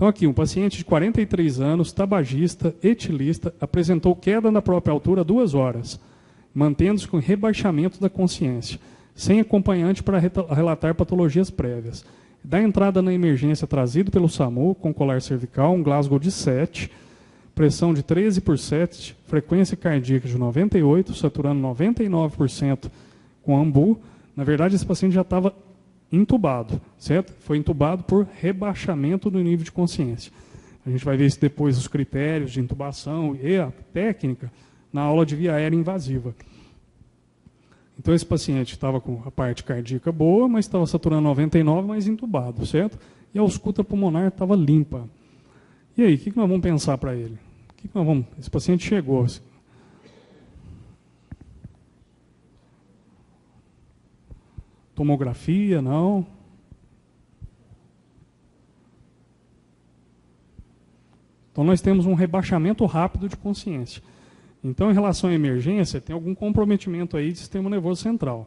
Então aqui, um paciente de 43 anos, tabagista, etilista, apresentou queda na própria altura 2 horas, mantendo-se com rebaixamento da consciência, sem acompanhante para relatar patologias prévias. Da entrada na emergência trazido pelo SAMU, com colar cervical, um Glasgow de 7, pressão de 13/7, frequência cardíaca de 98, saturando 99% com AMBU. Na verdade, esse paciente já estava intubado, certo? Foi intubado por rebaixamento do nível de consciência. A gente vai ver isso depois, os critérios de intubação e a técnica, na aula de via aérea invasiva. Então, esse paciente estava com a parte cardíaca boa, mas estava saturando 99, mas intubado, certo? E a ausculta pulmonar estava limpa. E aí, o que nós vamos pensar para ele? Esse paciente chegou. Tomografia, não. Então, nós temos um rebaixamento rápido de consciência. Então, em relação à emergência, tem algum comprometimento aí do sistema nervoso central.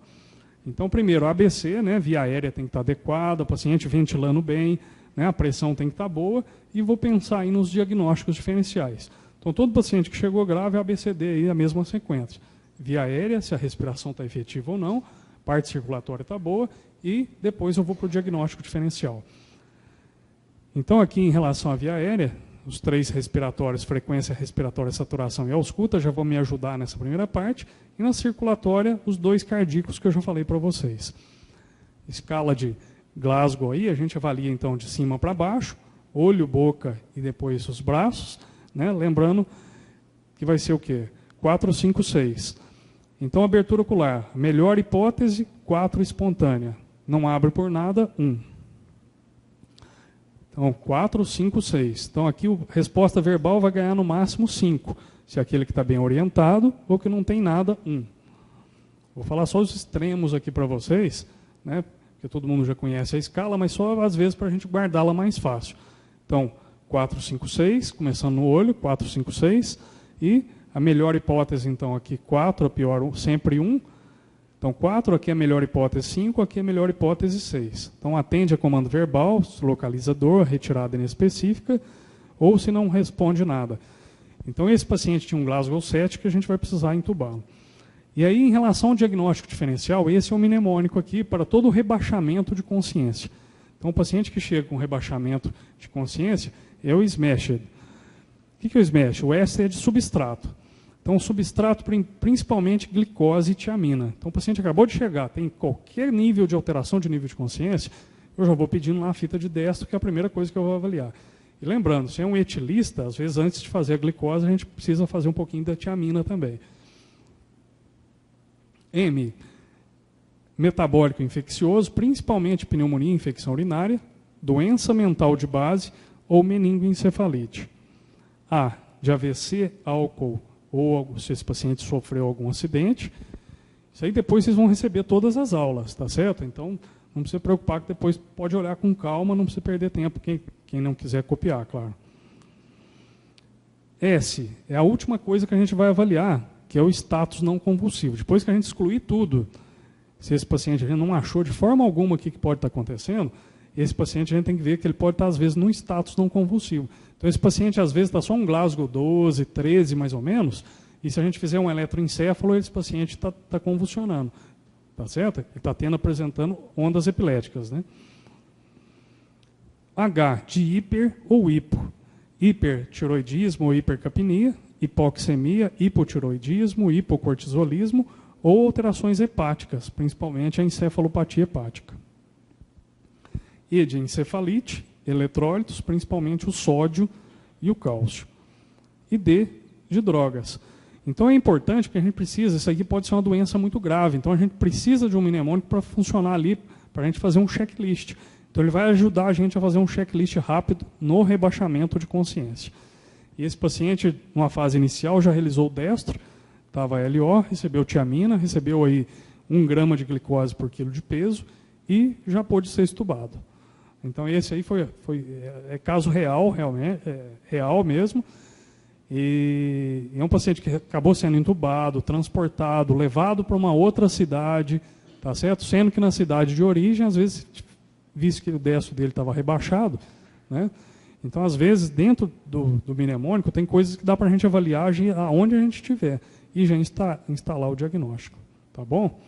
Então, primeiro, a ABC, né, via aérea tem que estar adequada, o paciente ventilando bem, né, a pressão tem que estar boa, e vou pensar aí nos diagnósticos diferenciais. Então, todo paciente que chegou grave, a ABCD aí, a mesma sequência. Via aérea, se a respiração está efetiva ou não, parte circulatória está boa, e depois eu vou para o diagnóstico diferencial. Então, aqui em relação à via aérea, os 3 respiratórios, frequência respiratória, saturação e ausculta, já vão me ajudar nessa primeira parte. E na circulatória, os 2 cardíacos que eu já falei para vocês. Escala de Glasgow aí, a gente avalia então de cima para baixo, olho, boca e depois os braços, né? Lembrando que vai ser o quê? 4, 5, 6. Então, abertura ocular, melhor hipótese, 4 espontânea. Não abre por nada, 1. Então, 4, 5, 6. Então, aqui a resposta verbal vai ganhar no máximo 5. Se é aquele que está bem orientado ou que não tem nada, 1. Vou falar só os extremos aqui para vocês, né? Porque todo mundo já conhece a escala, mas só às vezes para a gente guardá-la mais fácil. Então, 4, 5, 6, começando no olho, 4, 5, 6. E a melhor hipótese, então, aqui 4, a pior sempre 1. Então, 4, aqui é a melhor hipótese 5, aqui é a melhor hipótese 6. Então, atende a comando verbal, localizador, retirada inespecífica, ou se não responde nada. Então, esse paciente tinha um Glasgow 7 que a gente vai precisar entubá-lo. E aí, em relação ao diagnóstico diferencial, esse é o mnemônico aqui para todo o rebaixamento de consciência. Então, o paciente que chega com rebaixamento de consciência é o SMASHED. O que é o SMASH? O S é de substrato. Então, o substrato, principalmente glicose e tiamina. Então, o paciente acabou de chegar, tem qualquer nível de alteração de nível de consciência, eu já vou pedindo lá a fita de destro, que é a primeira coisa que eu vou avaliar. E lembrando, se é um etilista, às vezes antes de fazer a glicose, a gente precisa fazer um pouquinho da tiamina também. M, metabólico infeccioso, principalmente pneumonia, infecção urinária, doença mental de base ou meningoencefalite. A, de AVC, álcool, ou se esse paciente sofreu algum acidente. Isso aí depois vocês vão receber todas as aulas, tá certo? Então, não precisa se preocupar que depois pode olhar com calma, não precisa perder tempo, quem não quiser copiar, claro. S, é a última coisa que a gente vai avaliar, que é o status não convulsivo. Depois que a gente excluir tudo, se esse paciente a gente não achou de forma alguma o que pode estar acontecendo, esse paciente a gente tem que ver que ele pode estar, às vezes, num status não convulsivo. Então, esse paciente, às vezes, está só um Glasgow 12, 13, mais ou menos, e se a gente fizer um eletroencefalo, esse paciente está convulsionando. Tá certo? Ele está apresentando ondas epiléticas, né? H, de hiper ou hipo. Hipertiroidismo ou hipercapnia, hipoxemia, hipotiroidismo, hipocortisolismo ou alterações hepáticas, principalmente a encefalopatia hepática. E de encefalite, eletrólitos, principalmente o sódio e o cálcio. E D, de drogas. Então é importante que a gente precisa, isso aqui pode ser uma doença muito grave, então a gente precisa de um mnemônico para funcionar ali, para a gente fazer um checklist. Então ele vai ajudar a gente a fazer um checklist rápido no rebaixamento de consciência. E esse paciente, numa fase inicial, já realizou o destro, estava LO, recebeu tiamina, recebeu aí 1 grama de glicose por quilo de peso e já pôde ser estubado. Então esse aí é caso real, realmente, real mesmo. E é um paciente que acabou sendo entubado, transportado, levado para uma outra cidade, tá certo? Sendo que na cidade de origem, às vezes, visto que o destro dele estava rebaixado, né? Então, às vezes, dentro do mnemônico, tem coisas que dá para a gente avaliar aonde a gente estiver e já instalar o diagnóstico. Tá bom?